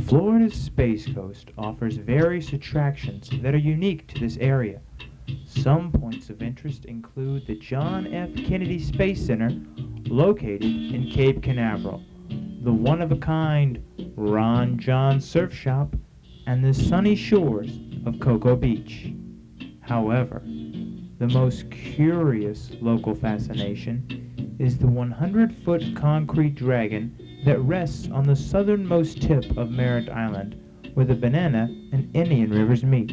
Florida's Space Coast offers various attractions that are unique to this area. Some points of interest include the John F. Kennedy Space Center, located in Cape Canaveral, the one-of-a-kind Ron John Surf Shop, and the sunny shores of Cocoa Beach. However, the most curious local fascination is the 100-foot concrete dragon that rests on the southernmost tip of Merritt Island, where the Banana and Indian Rivers meet.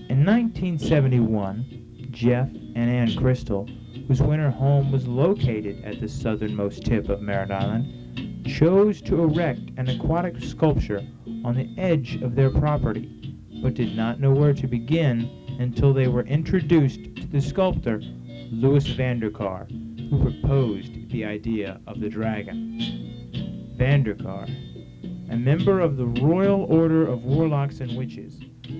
In 1971, Jeff and Ann Crystal, whose winter home was located at the southernmost tip of Merritt Island, chose to erect an aquatic sculpture on the edge of their property, but did not know where to begin until they were introduced to the sculptor, Louis Vanderkar, who proposed the idea of the dragon. Vanderkar, a member of the Royal Order of Warlocks and Witches,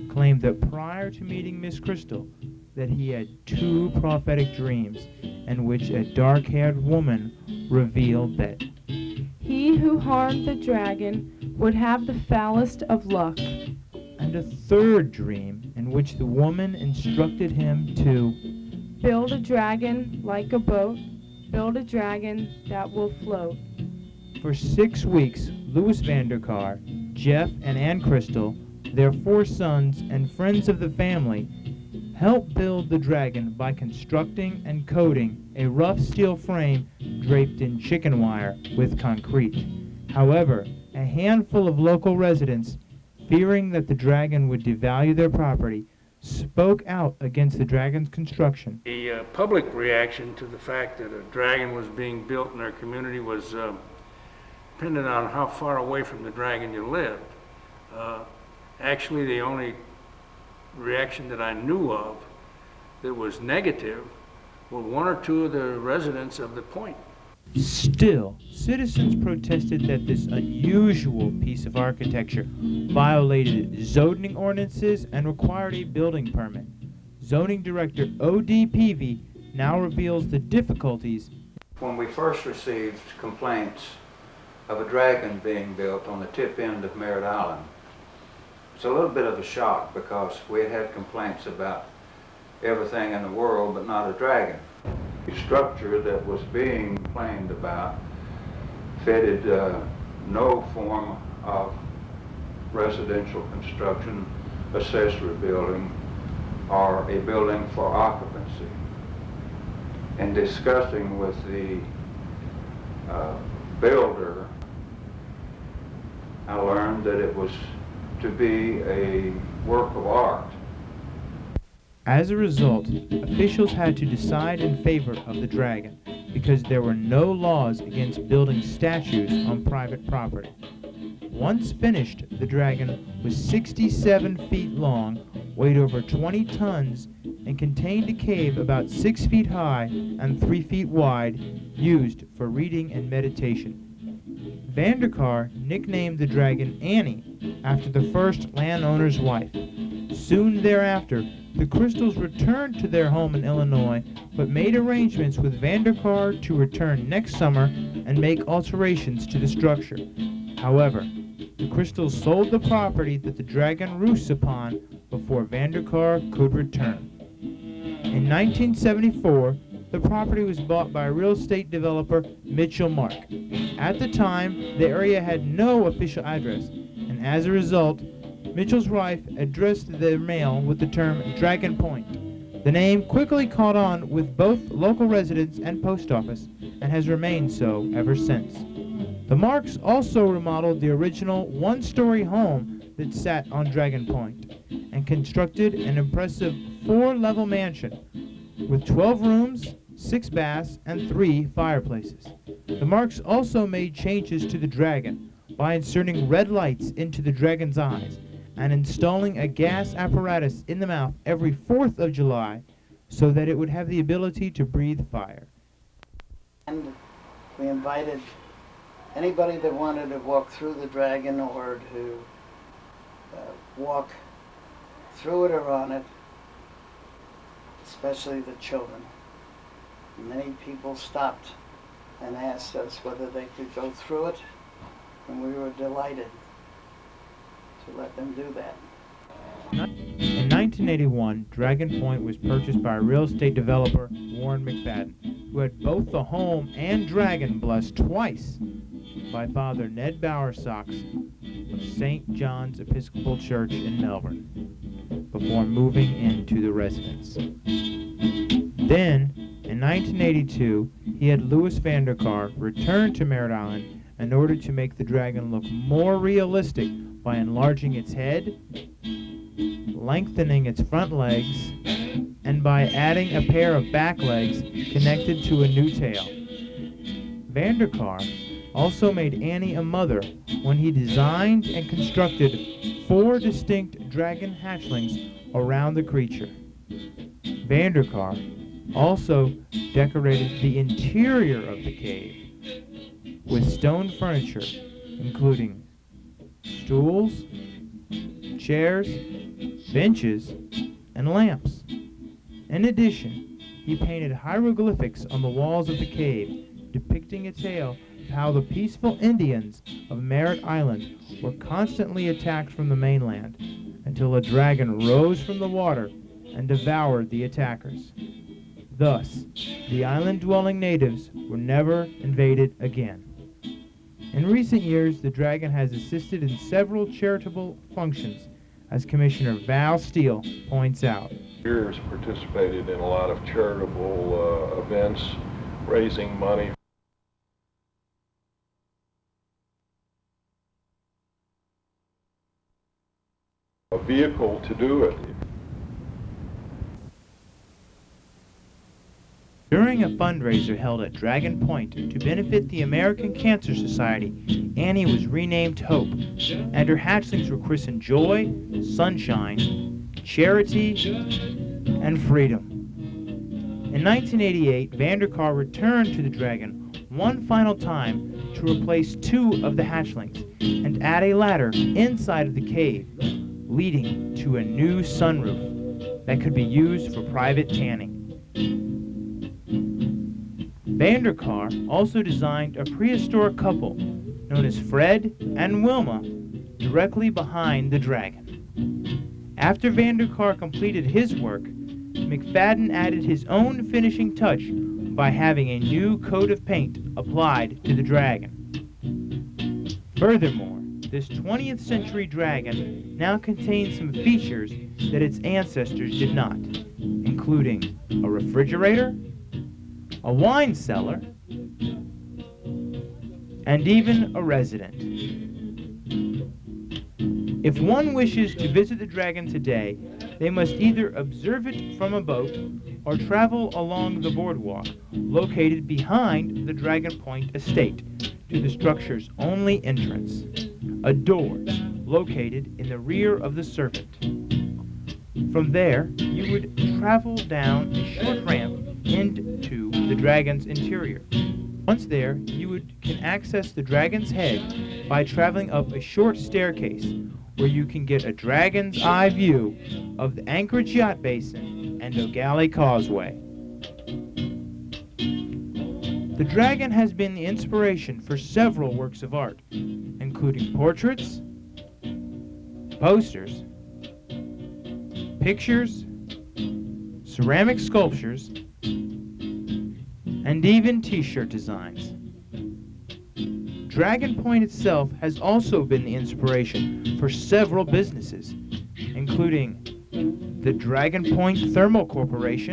claimed that prior to meeting Miss Crystal, that he had two prophetic dreams in which a dark-haired woman revealed that he who harmed the dragon would have the foulest of luck, and a third dream in which the woman instructed him to build a dragon like a boat, build a dragon that will float. For 6 weeks, Louis Vanderkar, Jeff and Ann Crystal, their 4 sons, and friends of the family helped build the dragon by constructing and coating a rough steel frame draped in chicken wire with concrete. However, a handful of local residents, fearing that the dragon would devalue their property, spoke out against the dragon's construction. The public reaction to the fact that a dragon was being built in our community was dependent on how far away from the dragon you lived. Actually, the only reaction that I knew of that was negative were 1 or 2 of the residents of the point. Still, citizens protested that this unusual piece of architecture violated zoning ordinances and required a building permit. Zoning Director O.D. Peavy now reveals the difficulties. When we first received complaints of a dragon being built on the tip end of Merritt Island, it's a little bit of a shock because we had had complaints about everything in the world but not a dragon. The structure that was being complained about fitted no form of residential construction, accessory building, or a building for occupancy. In discussing with the builder, I learned that it was to be a work of art. As a result, officials had to decide in favor of the dragon because there were no laws against building statues on private property. Once finished, the dragon was 67 feet long, weighed over 20 tons, and contained a cave about 6 feet high and 3 feet wide, used for reading and meditation. Vanderkar nicknamed the dragon Annie after the first landowner's wife. Soon thereafter, the Crystals returned to their home in Illinois, but made arrangements with Vanderkar to return next summer and make alterations to the structure. However, the Crystals sold the property that the dragon roosts upon before Vanderkar could return. In 1974, the property was bought by real estate developer Mitchell Mark. At the time, the area had no official address, and as a result, Mitchell's wife addressed their mail with the term Dragon Point. The name quickly caught on with both local residents and post office, and has remained so ever since. The Marks also remodeled the original one-story home that sat on Dragon Point, and constructed an impressive 4-level mansion with 12 rooms, 6 baths, and 3 fireplaces. The marks also made changes to the dragon by inserting red lights into the dragon's eyes and installing a gas apparatus in the mouth every 4th of July so that it would have the ability to breathe fire. And we invited anybody that wanted to walk through the dragon or to walk through it or on it, especially the children. Many people stopped and asked us whether they could go through it, and we were delighted to let them do that. In 1981, Dragon Point was purchased by real estate developer Warren McFadden, who had both the home and dragon blessed twice by Father Ned Bowersox of St. John's Episcopal Church in Melbourne, before moving into the residence. Then, in 1982, he had Louis Vanderkar return to Merritt Island in order to make the dragon look more realistic by enlarging its head, lengthening its front legs, and by adding a pair of back legs connected to a new tail. Vanderkar also made Annie a mother when he designed and constructed 4 distinct dragon hatchlings around the creature. Vanderkar also decorated the interior of the cave with stone furniture, including stools, chairs, benches, and lamps. In addition, he painted hieroglyphics on the walls of the cave, depicting a tale of how the peaceful Indians of Merritt Island were constantly attacked from the mainland, until a dragon rose from the water and devoured the attackers. Thus, the island-dwelling natives were never invaded again. In recent years, the dragon has assisted in several charitable functions, as Commissioner Val Steele points out. Years participated in a lot of charitable events, raising money. A vehicle to do it. During a fundraiser held at Dragon Point to benefit the American Cancer Society, Annie was renamed Hope, and her hatchlings were christened Joy, Sunshine, Charity, and Freedom. In 1988, Vanderkar returned to the Dragon one final time to replace 2 of the hatchlings and add a ladder inside of the cave, leading to a new sunroof that could be used for private tanning. Vanderkar also designed a prehistoric couple known as Fred and Wilma directly behind the dragon. After Vanderkar completed his work, McFadden added his own finishing touch by having a new coat of paint applied to the dragon. Furthermore, this 20th century dragon now contains some features that its ancestors did not, including a refrigerator, a wine cellar, and even a resident. If one wishes to visit the dragon today, they must either observe it from a boat or travel along the boardwalk located behind the Dragon Point estate to the structure's only entrance, a door located in the rear of the serpent. From there, you would travel down a short ramp into the dragon's interior. Once there, you can access the dragon's head by traveling up a short staircase where you can get a dragon's eye view of the Anchorage Yacht Basin and O'Galley Causeway. The dragon has been the inspiration for several works of art, including portraits, posters, pictures, ceramic sculptures, and even t-shirt designs. Dragon Point itself has also been the inspiration for several businesses, including the Dragon Point Thermal Corporation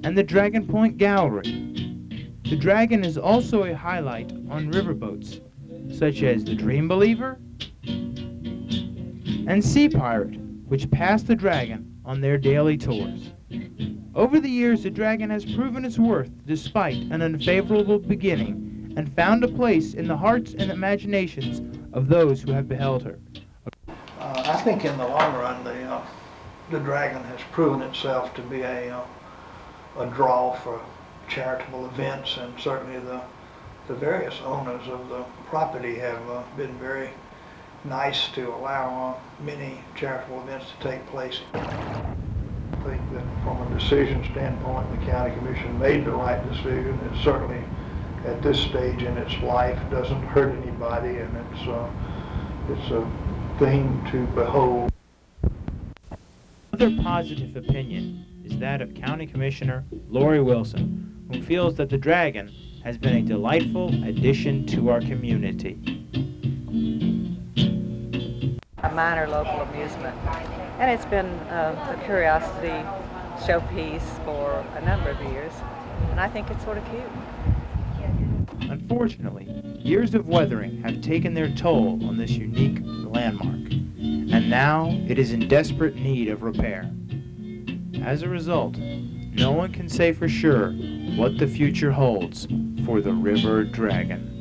and the Dragon Point Gallery. The dragon is also a highlight on riverboats, such as the Dream Believer and Sea Pirate, which pass the dragon on their daily tours. Over the years, the dragon has proven its worth despite an unfavorable beginning and found a place in the hearts and imaginations of those who have beheld her. I think in the long run, the dragon has proven itself to be a draw for charitable events, and certainly the various owners of the property have been very nice to allow many charitable events to take place. I think that from a decision standpoint, the county commission made the right decision. It certainly, at this stage in its life, doesn't hurt anybody, and it's a thing to behold. Another positive opinion is that of County Commissioner Lori Wilson, who feels that the dragon has been a delightful addition to our community. A minor local amusement, and it's been a curiosity showpiece for a number of years, and I think it's sort of cute. Unfortunately, years of weathering have taken their toll on this unique landmark, and now it is in desperate need of repair. As a result, no one can say for sure what the future holds for the river dragon.